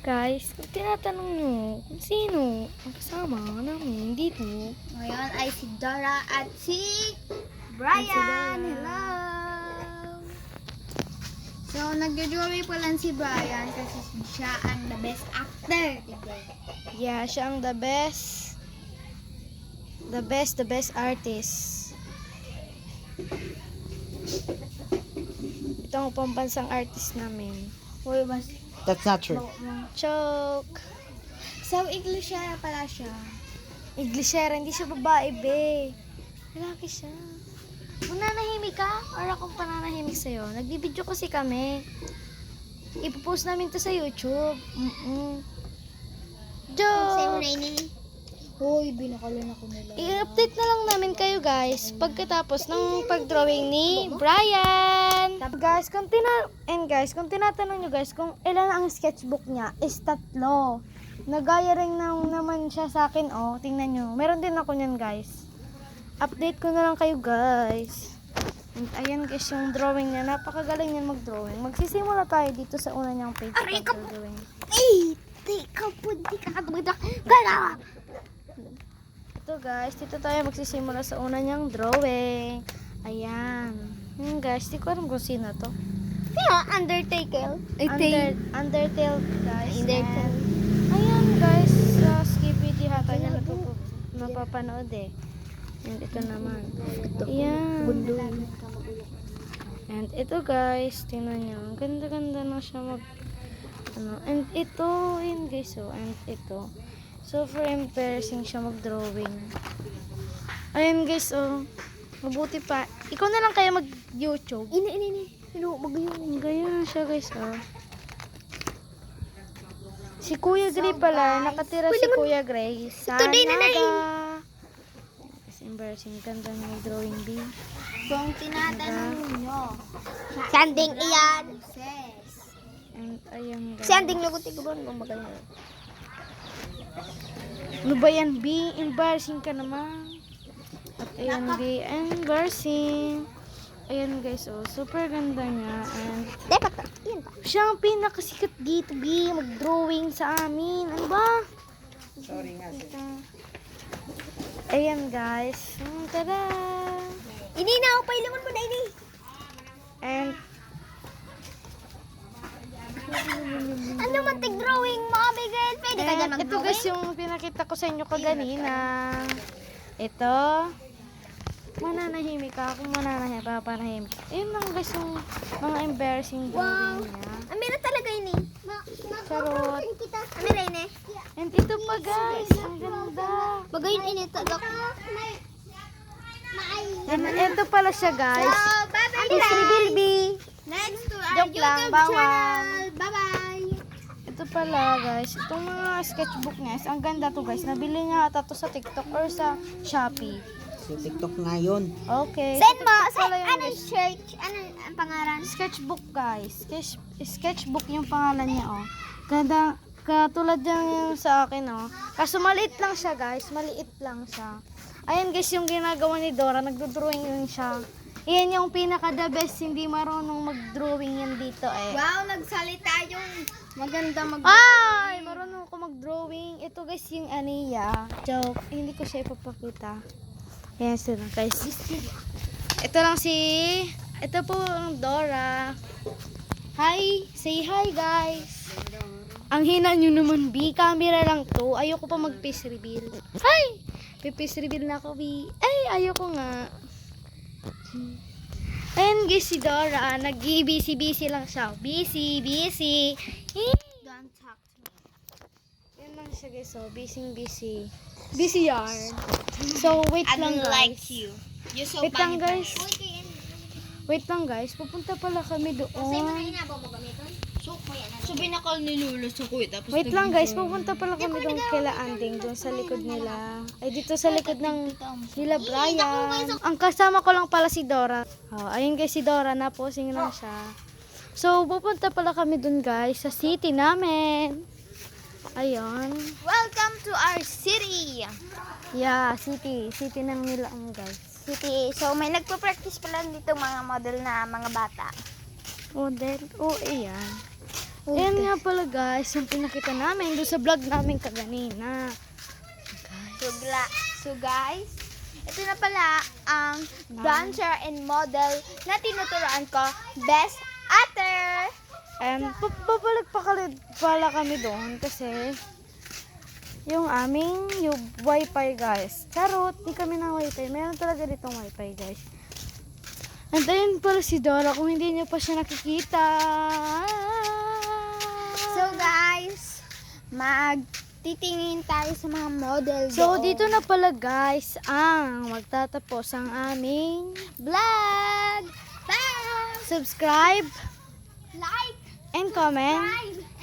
Guys, kung tinatanong nyo kung sino ang kasama namin dito. Ngayon ay si Dora at si Brian. Hello! So, nagjo-jory pa lang si Brian kasi siya ang the best actor. Diba? Yeah, siya ang the best artist. Ito ang pambansang artist namin. Uy, mas... That's not true. Choke. So, Iglesia pala siya. Iglesera, hindi siya babae, be. Lalaki siya. Mananahimik ka? Or akong pananahimik sa'yo? Nagbibideo kasi kami. Ipopost namin to sa YouTube. Sa'yo Joke! na ini. Hoy, binakalan ako nila. I-update na lang namin kayo guys pagkatapos ng pag-drawing ni Brian. Guys, kung tinatanong nyo guys kung ilan ang sketchbook niya is 3. Nagaya rin naman siya sa akin, oh. Tingnan nyo. Meron din ako niyan guys. Update ko na lang kayo guys. And ayan guys yung drawing niya. Napakagaling niya mag-drawing. Magsisimula tayo dito sa una niyang page. Drawing. Ay, di ka po, di ka katubig. Gana! Ito guys, dito tayo magsisimula sa una niyang drawing. Ayan. Guys, di ko alam kung sino to. Undertaker. Undertale guys. Undertale. And, ayan guys, sa Skibidi hata niya napapanood eh. And ito naman. Ayan. And ito guys, tingnan nyo. Ang ganda-ganda na siya and ito, yun guys, oh. And ito. Super embarrassing siya mag-drawing. Ayan guys, oh. Mabuti pa. Ikaw na lang kaya mag-YouTube. Ini. Mag-yun. Ganyan siya guys, oh. Si Kuya Gray pala. Nakatira si Kuya Gray sa Naga. It's embarrassing. Ganda niya mag-drawing, B. Kung tinatanong nyo, sanding iyan. Sis. And ayan guys. Sanding nyo kung tiguron kung magaling. Ano ba yan, B? Embarrassing ka naman. At ayan, B. Embarrassing. Ayan, guys, oh. Super ganda niya. And Dapat ka. Yan pa. siya ang pinakasikat dito, B. Mag-drawing sa amin. Ano ba? Sorry nga. Ayan, guys. Tada! Ini na ako. Pailangon mo na ini. And Ano man tig-drawing mo, Abigail? Pwede ka dyan ito, mag-drawing? guys, yung pinakita ko sa inyo kaganina. Ito. Mananahimik ka. Kung mananahimik, papanahimik. Ayun lang, guys, yung mga embarrassing Wow. drawing niya. Amira talaga ini. Charot. Amira ini. And ito pa guys, ang ganda. Magayin ini to, Dok. And ito pala siya guys. bye-bye It's Bilby. Next to our Joke lang, YouTube bawal. channel. Bye-bye. Ito pala guys, itong mga sketchbook niya, ang ganda to guys. Nabili niya ata to sa TikTok or sa Shopee. Sa TikTok nga yun. Okay. Send mo. TikTok pala yun, Ano guys. search? Ano ang pangalan? Sketchbook guys. Sketchbook yung pangalan niya oh. Ganda, katulad yan yung sa akin oh. Kaso maliit lang siya guys, maliit lang siya. Ayan guys yung ginagawa ni Dora, nagdo-drawing yun siya. Iyan yung pinaka the best, hindi marunong mag-drawing yan dito eh. Wow, nagsalita yung maganda Ay! Marunong ako mag-drawing. Ito guys yung Aniya. Joke. Hindi ko siya ipapakita. Ayan sila guys. Ito lang si... Ito po ang Dora. Hi! Say hi guys! Ang hina nyo naman, B. Camera lang to. Ayoko pa mag-face reveal. Hi! Face reveal na ako, B. Ay, ayoko nga. Ayan guys si Dora. Nag-busy lang siya. Busy. Don't talk to me. Yan lang siya guys. So, busy. Busy yarn. So, wait lang guys. you. You're so Wait lang guys. Wait lang guys, pupunta pala kami doon. So, binakal ni Lulu sa kuya. Tapos Wait lang guys, pupunta pala kami doon kila Anding, doon sa likod nila. Ay, dito sa likod ng nila Brian. Ang kasama ko lang pala si Dora. Oh, ayun guys, si Dora, naposing lang siya. So, pupunta pala kami doon guys, sa city namin. Ayun. Welcome to our city. Yeah, city. City ng nila guys. City. So, may nagpo-practice pala dito mga model na mga bata. Model. Oh, ayan. Ayan nga pala guys, yung pinakita namin doon sa vlog namin kaganina. So guys, ito na pala ang dancer and model na tinuturoan ko, Best Actor. And papalag pala kami doon kasi yung aming yung wifi guys. Charot, di kami ng wifi. Meron talaga ditong wifi guys. And ayun pala si Dora kung hindi niyo pa siya nakikita. So guys, magtitingin tayo sa mga model So doon. dito na pala guys ang magtatapos ang aming vlog. Bye! subscribe Like! and comment. Bye!